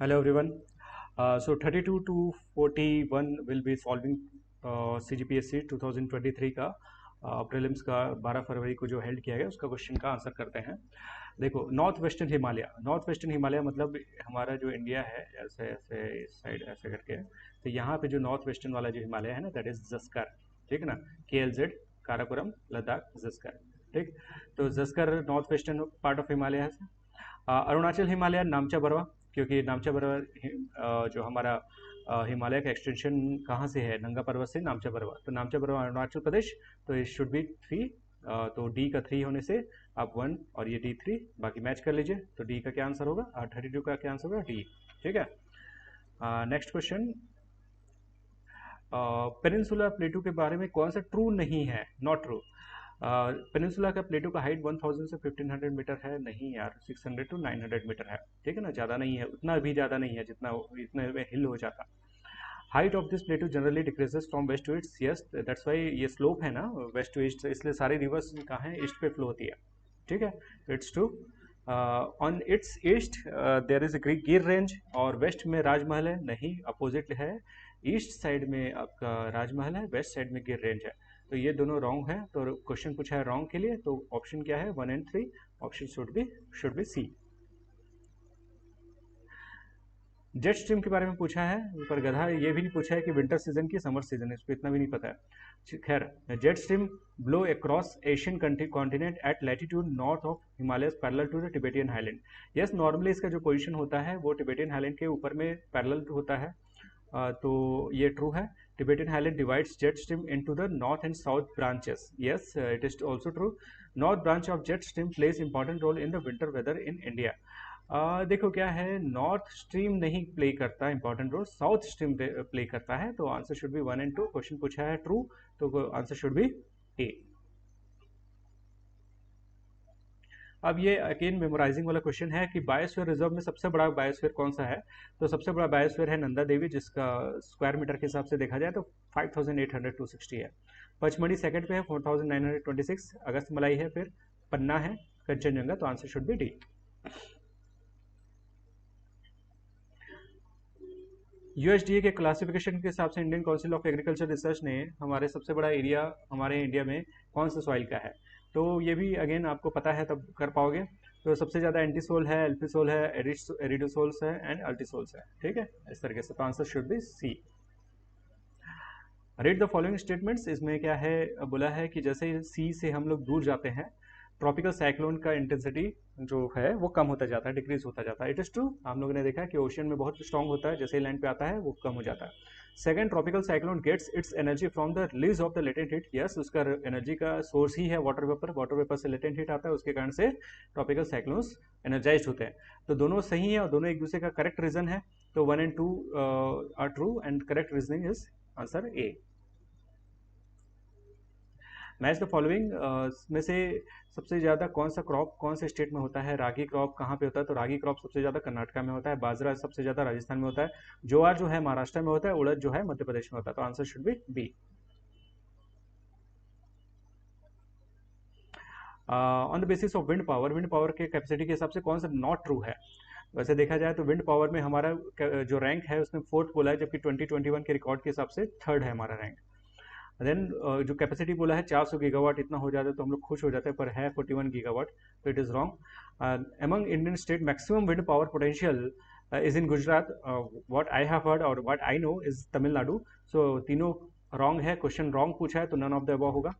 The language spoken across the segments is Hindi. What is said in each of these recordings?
Hello everyone. So 32 to 41 will be solving CGPSC 2023 का प्रीलिम्स का 12 फरवरी को जो हेल्ड किया गया उसका क्वेश्चन का आंसर करते हैं। देखो, नॉर्थ वेस्टर्न हिमालय मतलब हमारा जो इंडिया है, ऐसे ऐसे इस साइड ऐसे करके, तो यहाँ पे जो नॉर्थ वेस्टर्न वाला जो हिमालय है ना, दैट इज जस्कर। ठीक है ना, KLZ, काराकोरम, लद्दाख, जस्कर। ठीक, तो Zanskar north western part of Himalaya है। अरुणाचल हिमालय, नामचा बरवा, क्योंकि नामचा बरवा जो हमारा हिमालय का एक्सटेंशन कहाँ से है, नंगा पर्वत से नामचा बरवा, तो नामचा बरवा अरुणाचल प्रदेश। तो इट शुड बी 3। तो डी का 3 होने से आप 1 और ये D3 बाकी मैच कर लीजिए। तो डी का क्या आंसर होगा, 32 का क्या आंसर होगा, डी। ठीक है। नेक्स्ट क्वेश्चन, पेनिनसुला प्लेटू के बारे में कौन सा ट्रू नहीं है, नॉट ट्रू। पेनिनसुला का प्लेटू का हाइट 1000 से 1500 मीटर है, नहीं यार, 600 टू 900 मीटर है। ठीक है ना, ज़्यादा नहीं है, उतना भी ज़्यादा नहीं है जितना इतने में हिल हो जाता। Height of this plateau generally decreases from west to east, yes that's why ये स्लोप है ना वेस्ट टू ईस्ट, इसलिए सारी रिवर्स कहाँ है, ईस्ट पे फ्लो होती है। ठीक है, it's true. On its east there is a Gir range, और वेस्ट में राजमहल है, नहीं, अपोजिट है। ईस्ट साइड में आपका राजमहल है, वेस्ट साइड में गिर रेंज है। तो ये दोनों रॉन्ग है, तो क्वेश्चन पूछा है रॉन्ग के लिए, तो ऑप्शन क्या है, 1 and 3, option should be C. Jet stream के बारे में पूछा है, पर गधा ये भी नहीं पूछा है कि विंटर सीजन की समर सीजन, इसको इतना भी नहीं पता है। खैर, jet stream blow across Asian continent at latitude north of Himalaya parallel to the Tibetan highland. Yes, normally इसका जो पोजीशन होता है वो टिबेटियन हाईलैंड के ऊपर में पैरेलल होता है। तो ये ट्रू है। Tibetan Highland divides jet stream into the north and south branches. Yes, it is also true. North branch of jet stream plays important role in the winter weather in India. देखो क्या है, नॉर्थ स्ट्रीम नहीं प्ले करता important role, south stream play करता है। तो answer should be 1 and 2। Question पूछा है ट्रू, तो आंसर शुड बी ए। अब ये अगेन मेमोराइजिंग वाला क्वेश्चन है कि बायोस्फीयर रिजर्व में सबसे बड़ा बायोस्फीयर कौन सा है। तो सबसे बड़ा बायोस्फीयर है नंदा देवी, जिसका स्क्वायर मीटर के हिसाब से देखा जाए तो 5800 है। पचमढ़ी सेकंड पे है, 4926। अगस्त मलाई है, फिर पन्ना है, कंचनजंगा। तो answer should B D. USDA के क्लासिफिकेशन के हिसाब से Indian council of agriculture research ने हमारे सबसे बड़ा एरिया हमारे इंडिया में कौन सा सॉइल का है, तो ये भी अगेन आपको पता है तब कर पाओगे। तो सबसे ज़्यादा एंटीसोल है, एल्फिसोल है, एरिडोसोल्स है एंड अल्टीसोल्स है। ठीक है, इस तरीके से। तो answer should be C. Read the following statements, इसमें क्या है, बोला है कि जैसे सी से हम लोग दूर जाते हैं, ट्रॉपिकल साइक्लोन का इंटेंसिटी जो है वो कम होता जाता है, डिक्रीज होता जाता है। इट इज ट्रू, हम लोगों ने देखा है कि ओशन में बहुत स्ट्रांग होता है, जैसे ही लैंड पे आता है वो कम हो जाता है। Second, tropical cyclone gets its energy from the release of the latent heat. Yes, उसका एनर्जी का सोर्स ही है वाटर वेपर से लेटेंट हीट आता है, उसके कारण से ट्रॉपिकल साइक्लोन्स एनर्जाइज होते हैं। तो दोनों सही है और दोनों एक दूसरे का करेक्ट रीजन है। तो 1 and 2 are true and correct reasoning is answer A. Match the following में से सबसे ज़्यादा कौन सा क्रॉप कौन से स्टेट में होता है। रागी क्रॉप कहाँ पे होता है, तो रागी क्रॉप सबसे ज़्यादा कर्नाटका में होता है। बाजरा सबसे ज़्यादा राजस्थान में होता है। ज्वार जो है महाराष्ट्र में होता है। उड़द जो है मध्य प्रदेश में होता है। तो answer should be B. On the basis of wind power के कैपेसिटी के हिसाब से कौन सा नॉट ट्रू है। वैसे देखा जाए तो विंड पावर में हमारा जो रैंक है उसमें फोर्थ बोला है, जबकि 2021 के रिकॉर्ड के हिसाब से थर्ड है हमारा रैंक। देन जो कैपेसिटी बोला है 400 गीगावाट, इतना हो जाता है तो हम लोग खुश हो जाते हैं, पर है 41 गीगावाट, तो it is wrong. Among Indian state maximum wind power potential is in Gujarat, what I have heard और what I know is Tamil Nadu. So तीनों रॉन्ग है, क्वेश्चन रॉन्ग पूछा है, तो नन ऑफ द अबव होगा।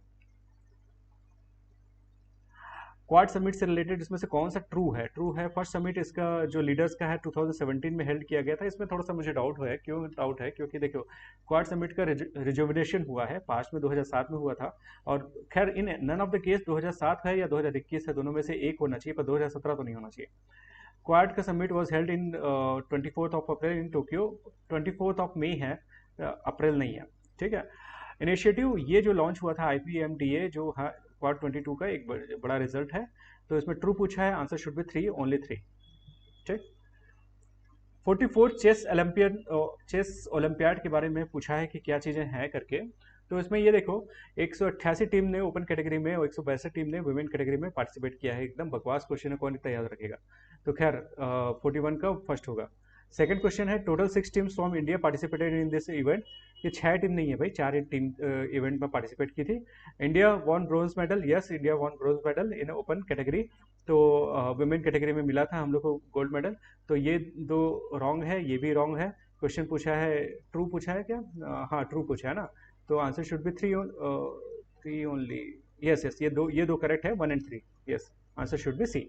क्वाड समिट से रिलेटेड इसमें से कौन सा ट्रू है। ट्रू है, फर्स्ट समिट इसका जो लीडर्स का है 2017 में हेल्ड किया गया था। इसमें थोड़ा सा मुझे डाउट है, क्यों डाउट है, क्योंकि देखो क्वाड समिट का रिजुविनेशन हुआ है, पास्ट में 2007 में हुआ था। और खैर इन नन ऑफ द केस 2007 है या 2021 है, दोनों में से एक होना चाहिए, पर 2017 तो नहीं होना चाहिए। क्वाड का summit was held in 24 of April in Tokyo. 24 of May है, अप्रैल नहीं है। ठीक है। इनिशिएटिव ये जो लॉन्च हुआ था IPMDA जो क्वाड 22 का एक बड़ा रिजल्ट है। तो इसमें ट्रू पूछा है, आंसर शुड बी 3, ओनली 3। ठीक। 44 चेस ओलंपियाड के बारे में पूछा है कि क्या चीज़ें हैं करके। तो इसमें ये देखो, 188 टीम ने ओपन कैटेगरी में और 162 टीम ने वुमेन कैटेगरी में पार्टिसिपेट किया है। एकदम बकवास क्वेश्चन है, कौन इतना याद रखेगा। तो खैर 41 का फर्स्ट होगा। सेकंड क्वेश्चन है total 6 teams from India participated in this event. ये 6 टीम नहीं है भाई, 4 टीम इवेंट में पार्टिसिपेट की थी। India won bronze medal, yes India won bronze medal in open category. तो वुमेन कैटेगरी में मिला था हम लोग को गोल्ड मेडल। तो ये दो रॉन्ग है, ये भी रॉन्ग है। क्वेश्चन पूछा है, ट्रू पूछा है क्या? हाँ ट्रू पूछा है ना, तो answer should be three only. Yes yes, ये दो करेक्ट है, 1 and 3। Yes, answer should be C.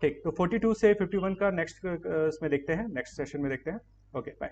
ठीक, तो 42 से 51 का नेक्स्ट इसमें देखते हैं, नेक्स्ट सेशन में देखते हैं। Okay bye.